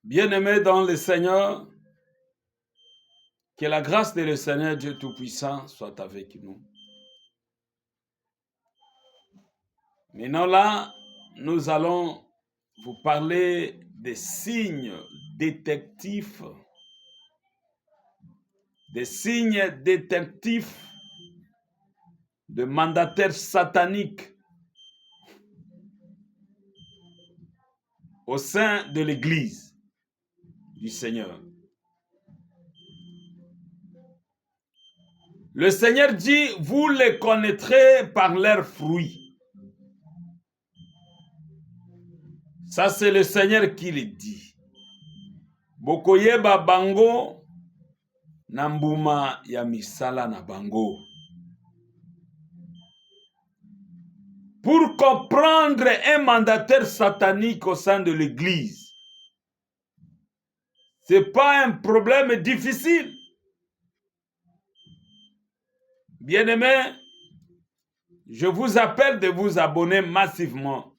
Bien-aimés dans le Seigneur, que la grâce de le Seigneur Dieu Tout-Puissant soit avec nous. Maintenant là, nous allons vous parler des signes détectifs, de mandataires sataniques au sein de l'Église du Seigneur. Le Seigneur dit, vous les connaîtrez par leurs fruits. Ça, c'est le Seigneur qui le dit. Bokoyeba bango nambuma ya misala na bango. Pour comprendre un mandataire satanique au sein de l'Église, ce n'est pas un problème difficile. Bien-aimés, je vous appelle de vous abonner massivement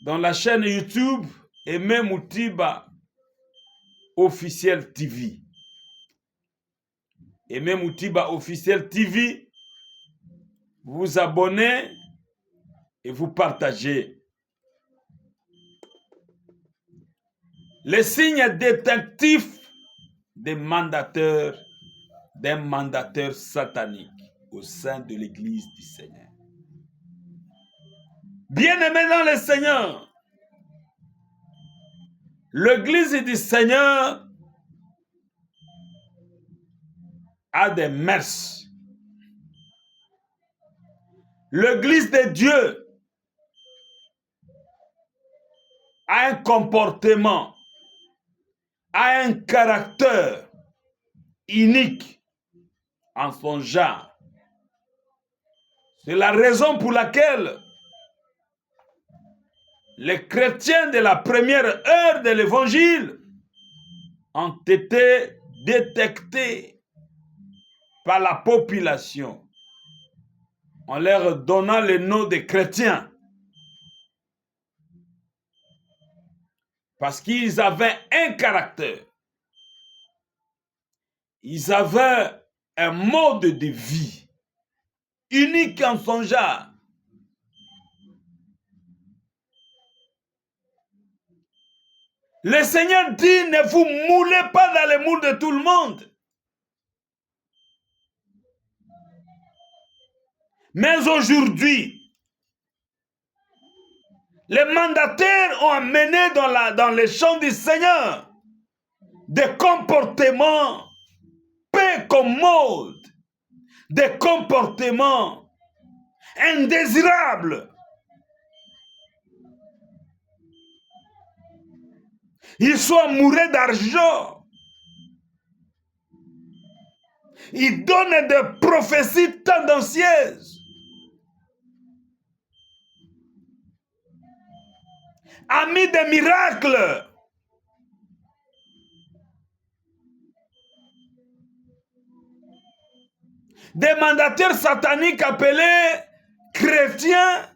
dans la chaîne YouTube Aimé Moutiba Officiel TV. Aimé Moutiba Officiel TV, vous abonnez et vous partagez. Les signes détectifs d'un mandataire satanique au sein de l'Église du Seigneur. Bien-aimés dans le Seigneur, l'Église du Seigneur a des mœurs. L'Église de Dieu a un comportement, a un caractère unique en son genre. C'est la raison pour laquelle les chrétiens de la première heure de l'Évangile ont été détectés par la population en leur donnant le nom de chrétiens. Parce qu'ils avaient un caractère. Ils avaient un mode de vie unique en son genre. Le Seigneur dit, ne vous moulez pas dans les moules de tout le monde. Mais aujourd'hui, les mandataires ont amené dans les champs du Seigneur des comportements peu commodes, des comportements indésirables. Ils sont amoureux d'argent. Ils donnent des prophéties tendancieuses. Amis des miracles. Des mandataires sataniques appelés chrétiens.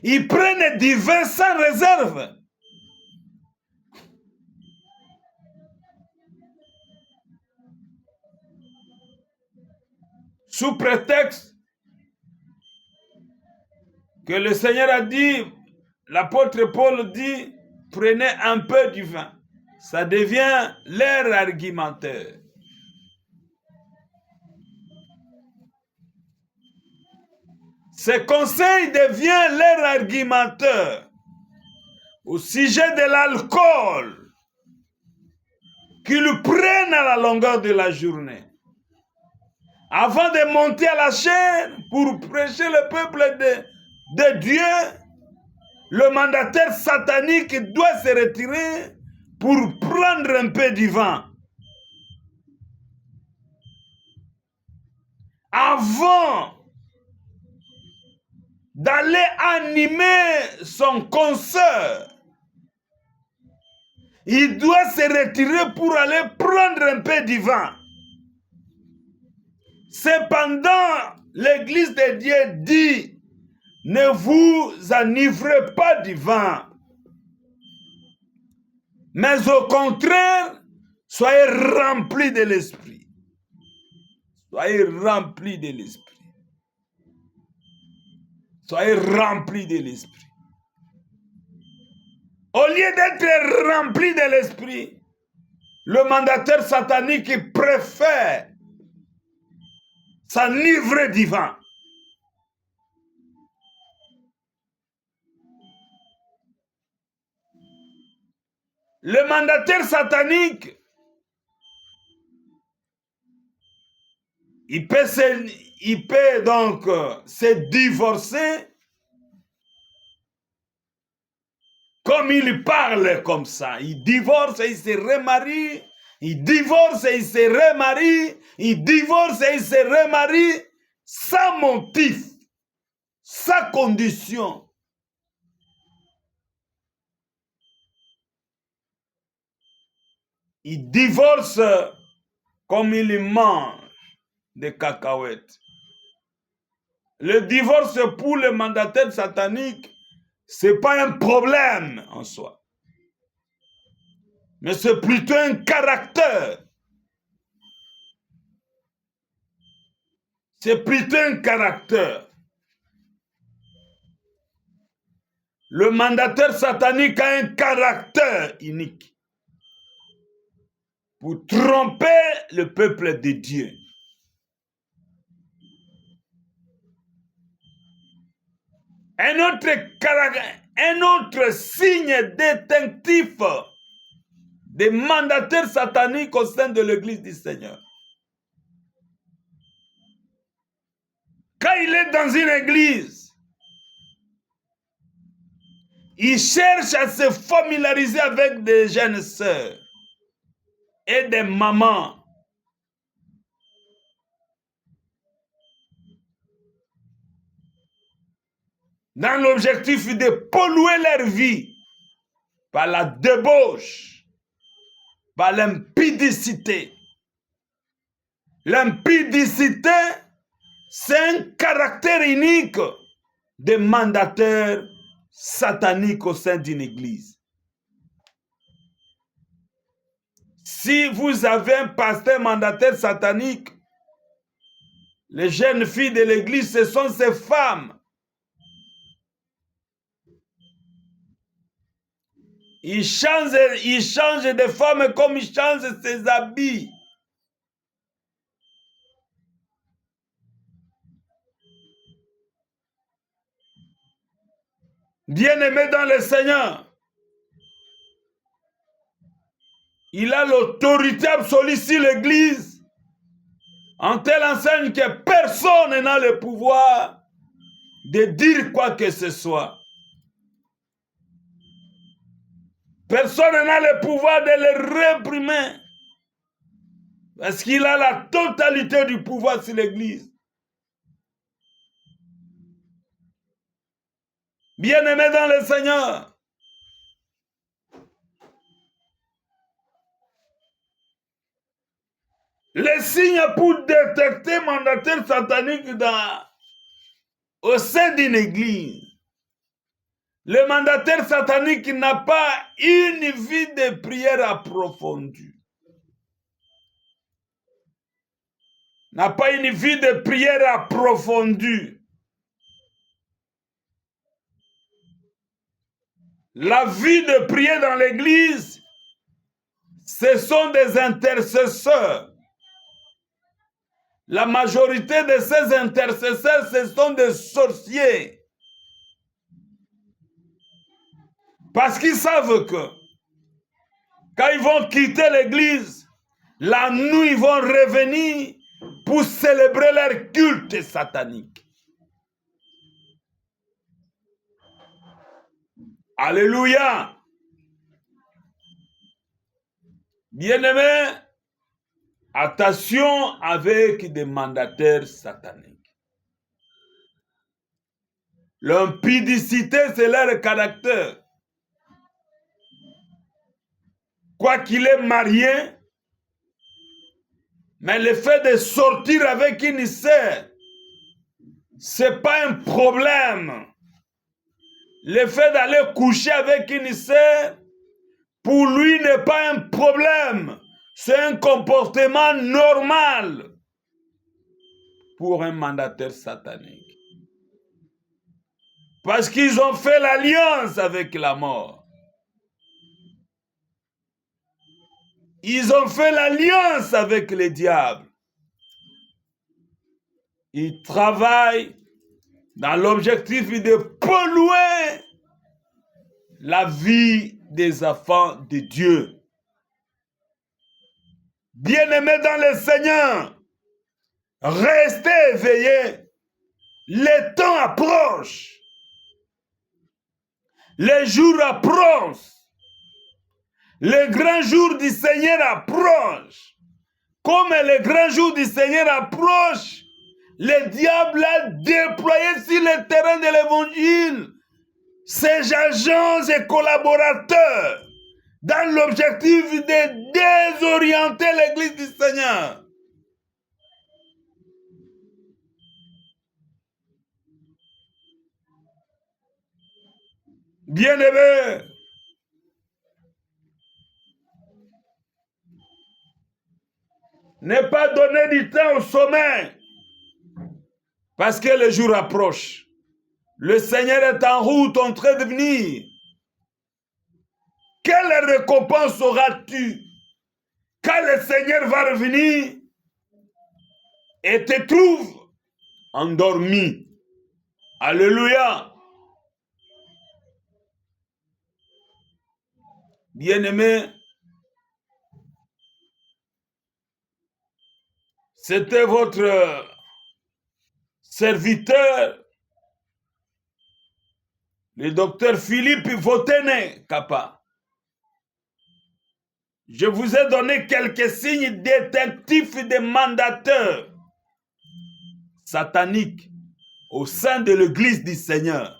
Ils prennent du vin sans réserve. Sous prétexte que le Seigneur a dit, l'apôtre Paul dit, prenez un peu du vin. Ça devient leur argumentaire. Ce conseil devient leur argumentaire au sujet de l'alcool qu'ils prennent à la longueur de la journée. Avant de monter à la chaîne pour prêcher le peuple de Dieu, le mandataire satanique doit se retirer pour prendre un peu du vin. Avant d'aller animer son concert, il doit se retirer pour aller prendre un peu du vin. Cependant, l'Église de Dieu dit, ne vous enivrez pas du vin, mais au contraire, soyez remplis de l'esprit. Soyez remplis de l'esprit. Soyez remplis de l'esprit. Au lieu d'être remplis de l'esprit, le mandataire satanique préfère s'enivrer du vin. Le mandataire satanique, il peut donc se divorcer comme il parle comme ça. Il divorce et il se remarie. Il divorce et il se remarie. Il divorce et il se remarie sans motif, sans condition. Il divorce comme il mange des cacahuètes. Le divorce pour le mandataire satanique, ce n'est pas un problème en soi. Mais c'est plutôt un caractère. C'est plutôt un caractère. Le mandataire satanique a un caractère unique pour tromper le peuple de Dieu. Un autre signe distinctif des mandataires sataniques au sein de l'Église du Seigneur. Quand il est dans une église, il cherche à se familiariser avec des jeunes sœurs et des mamans. Dans l'objectif de polluer leur vie par la débauche, par l'impudicité. L'impudicité, c'est un caractère unique des mandataires sataniques au sein d'une église. Si vous avez un pasteur mandataire satanique, les jeunes filles de l'église, ce sont ces femmes. Il change de forme comme il change ses habits. Bien-aimé dans le Seigneur, il a l'autorité absolue sur l'Église, en telle enseigne que personne n'a le pouvoir de dire quoi que ce soit. Personne n'a le pouvoir de le réprimer. Parce qu'il a la totalité du pouvoir sur l'Église. Bien-aimé dans le Seigneur, les signes pour détecter mandataire satanique au sein d'une église. Le mandataire satanique n'a pas une vie de prière approfondie. N'a pas une vie de prière approfondie. La vie de prière dans l'église, ce sont des intercesseurs. La majorité de ces intercesseurs, ce sont des sorciers. Parce qu'ils savent que quand ils vont quitter l'église, la nuit, ils vont revenir pour célébrer leur culte satanique. Alléluia. Bien-aimés, attention avec des mandataires sataniques. L'impudicité, c'est leur caractère. Quoi qu'il est marié, mais le fait de sortir avec une sœur, ce n'est pas un problème le fait d'aller coucher avec une sœur, pour lui, n'est pas un problème. C'est un comportement normal pour un mandataire satanique. Parce qu'ils ont fait l'alliance avec la mort. Ils ont fait l'alliance avec les diables. Ils travaillent dans l'objectif de polluer la vie des enfants de Dieu. Bien-aimés dans le Seigneur, restez éveillés. Le temps approche. Les jours approchent. Le grand jour du Seigneur approche. Comme le grand jour du Seigneur approche, le diable a déployé sur le terrain de l'évangile ses agents et collaborateurs dans l'objectif de désorienter l'église du Seigneur. Bien-aimés, ne pas donner du temps au sommeil parce que le jour approche. Le Seigneur est en route, en train de venir. Quelle récompense auras-tu quand le Seigneur va revenir et te trouve endormi? Alléluia. Bien-aimés, c'était votre serviteur, le docteur Philippe Votene Kappa. Je vous ai donné quelques signes détectifs des mandateurs sataniques au sein de l'église du Seigneur.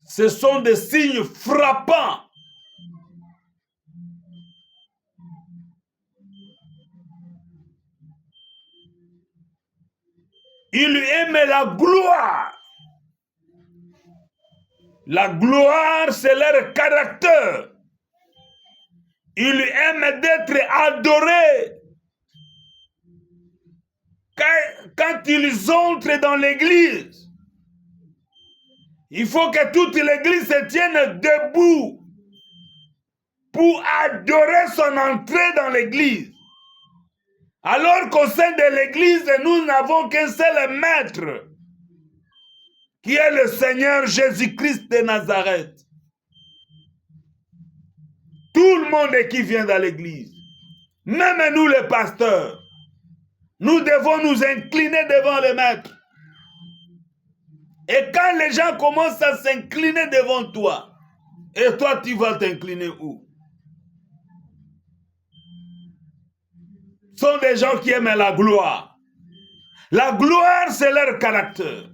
Ce sont des signes frappants. Ils aiment la gloire. La gloire, c'est leur caractère. Ils aiment d'être adorés. Quand ils entrent dans l'église, il faut que toute l'église se tienne debout pour adorer son entrée dans l'église. Alors qu'au sein de l'église, nous n'avons qu'un seul maître, qui est le Seigneur Jésus-Christ de Nazareth. Tout le monde qui vient dans l'église, même nous les pasteurs, nous devons nous incliner devant le maître. Et quand les gens commencent à s'incliner devant toi, et toi tu vas t'incliner où? Ce sont des gens qui aiment la gloire. La gloire, c'est leur caractère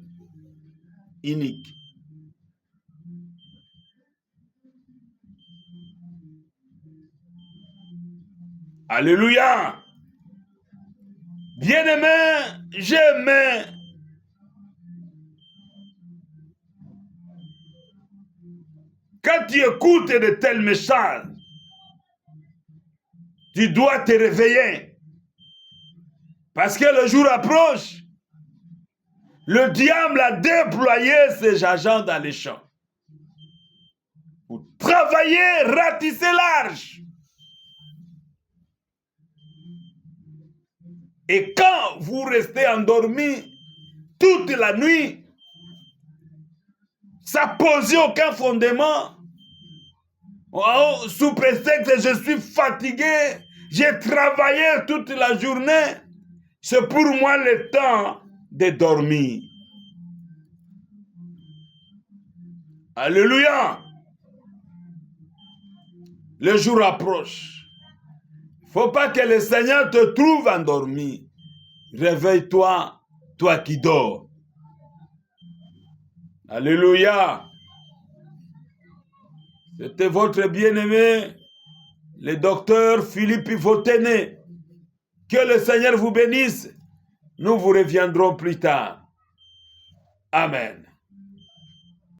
unique. Alléluia. Bien-aimé, j'aime quand tu écoutes de tels messages, tu dois te réveiller. Parce que le jour approche. Le diable a déployé ses agents dans les champs pour travailler, ratisser large. Et quand vous restez endormi toute la nuit, ça pose aucun fondement. Oh, sous prétexte que je suis fatigué, j'ai travaillé toute la journée. C'est pour moi le temps de dormir. Alléluia. Le jour approche. Il ne faut pas que le Seigneur te trouve endormi. Réveille-toi, toi qui dors. Alléluia. C'était votre bien-aimé, le docteur Philippe Votene. Que le Seigneur vous bénisse. Nous vous reviendrons plus tard. Amen.